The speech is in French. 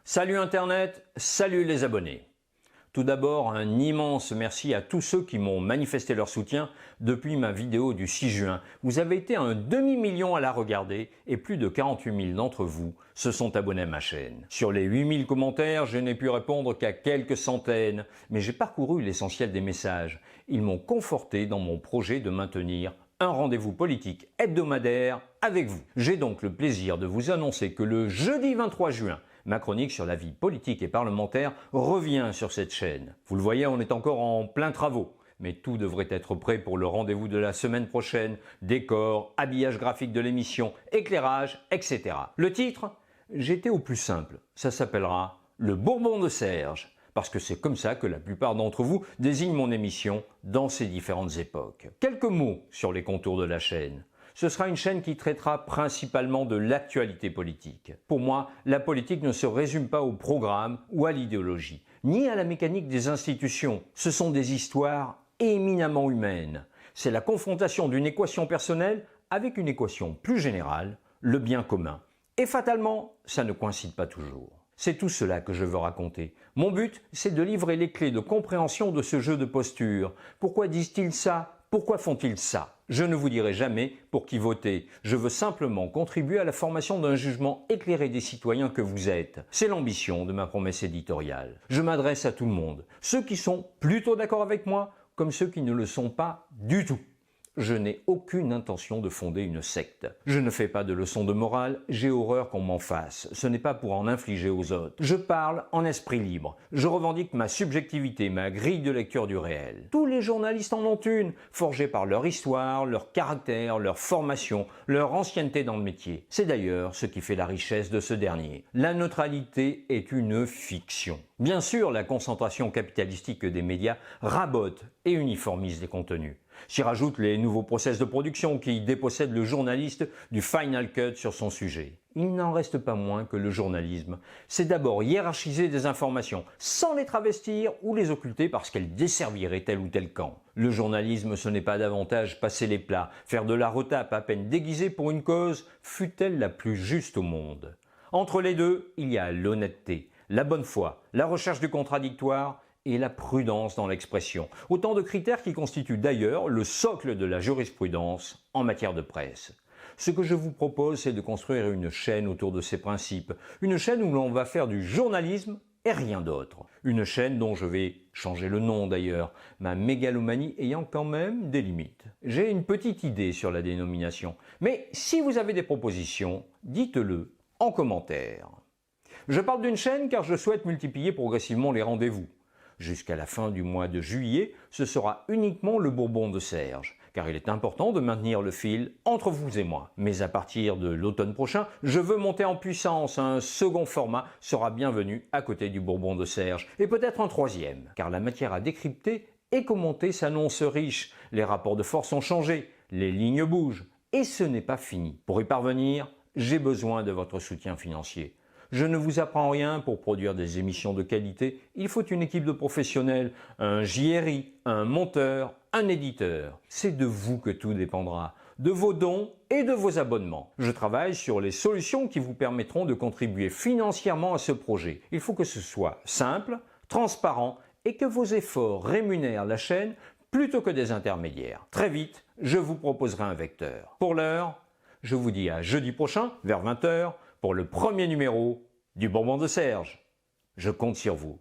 Salut Internet, salut les abonnés. Tout d'abord, un immense merci à tous ceux qui m'ont manifesté leur soutien depuis ma vidéo du 6 juin. Vous avez été un demi-million à la regarder et plus de 48 000 d'entre vous se sont abonnés à ma chaîne. Sur les 8 000 commentaires, je n'ai pu répondre qu'à quelques centaines, mais j'ai parcouru l'essentiel des messages. Ils m'ont conforté dans mon projet de maintenir un rendez-vous politique hebdomadaire avec vous. J'ai donc le plaisir de vous annoncer que le jeudi 23 juin, ma chronique sur la vie politique et parlementaire revient sur cette chaîne. Vous le voyez, on est encore en plein travaux, mais tout devrait être prêt pour le rendez-vous de la semaine prochaine. Décor, habillage graphique de l'émission, éclairage, etc. Le titre, j'étais au plus simple. Ça s'appellera Le Bourbon de Serge, parce que c'est comme ça que la plupart d'entre vous désignent mon émission dans ces différentes époques. Quelques mots sur les contours de la chaîne. Ce sera une chaîne qui traitera principalement de l'actualité politique. Pour moi, la politique ne se résume pas au programme ou à l'idéologie, ni à la mécanique des institutions. Ce sont des histoires éminemment humaines. C'est la confrontation d'une équation personnelle avec une équation plus générale, le bien commun. Et fatalement, ça ne coïncide pas toujours. C'est tout cela que je veux raconter. Mon but, c'est de livrer les clés de compréhension de ce jeu de posture. Pourquoi disent-ils ça ? Pourquoi font-ils ça? Je ne vous dirai jamais pour qui voter. Je veux simplement contribuer à la formation d'un jugement éclairé des citoyens que vous êtes. C'est l'ambition de ma promesse éditoriale. Je m'adresse à tout le monde. Ceux qui sont plutôt d'accord avec moi, comme ceux qui ne le sont pas du tout. Je n'ai aucune intention de fonder une secte. Je ne fais pas de leçons de morale, j'ai horreur qu'on m'en fasse. Ce n'est pas pour en infliger aux autres. Je parle en esprit libre. Je revendique ma subjectivité, ma grille de lecture du réel. Tous les journalistes en ont une, forgée par leur histoire, leur caractère, leur formation, leur ancienneté dans le métier. C'est d'ailleurs ce qui fait la richesse de ce dernier. La neutralité est une fiction. Bien sûr, la concentration capitalistique des médias rabote et uniformise les contenus. S'y rajoutent les nouveaux process de production qui dépossèdent le journaliste du final cut sur son sujet. Il n'en reste pas moins que le journalisme, c'est d'abord hiérarchiser des informations sans les travestir ou les occulter parce qu'elles desserviraient tel ou tel camp. Le journalisme, ce n'est pas davantage passer les plats, faire de la retape à peine déguisée pour une cause, fût-elle la plus juste au monde. Entre les deux, il y a l'honnêteté, la bonne foi, la recherche du contradictoire et la prudence dans l'expression. Autant de critères qui constituent d'ailleurs le socle de la jurisprudence en matière de presse. Ce que je vous propose, c'est de construire une chaîne autour de ces principes. Une chaîne où l'on va faire du journalisme et rien d'autre. Une chaîne dont je vais changer le nom d'ailleurs, ma mégalomanie ayant quand même des limites. J'ai une petite idée sur la dénomination, mais si vous avez des propositions, dites-le en commentaire. Je parle d'une chaîne car je souhaite multiplier progressivement les rendez-vous. Jusqu'à la fin du mois de juillet, ce sera uniquement le Bourbon de Serge, car il est important de maintenir le fil entre vous et moi. Mais à partir de l'automne prochain, je veux monter en puissance. Un second format sera bienvenu à côté du Bourbon de Serge, et peut-être un troisième, car la matière à décrypter et commenter s'annonce riche. Les rapports de force ont changé, les lignes bougent, et ce n'est pas fini. Pour y parvenir, j'ai besoin de votre soutien financier. Je ne vous apprends rien pour produire des émissions de qualité. Il faut une équipe de professionnels, un JRI, un monteur, un éditeur. C'est de vous que tout dépendra, de vos dons et de vos abonnements. Je travaille sur les solutions qui vous permettront de contribuer financièrement à ce projet. Il faut que ce soit simple, transparent et que vos efforts rémunèrent la chaîne plutôt que des intermédiaires. Très vite, je vous proposerai un vecteur. Pour l'heure, je vous dis à jeudi prochain vers 20 h pour le premier numéro du Bourbon de Serge. Je compte sur vous.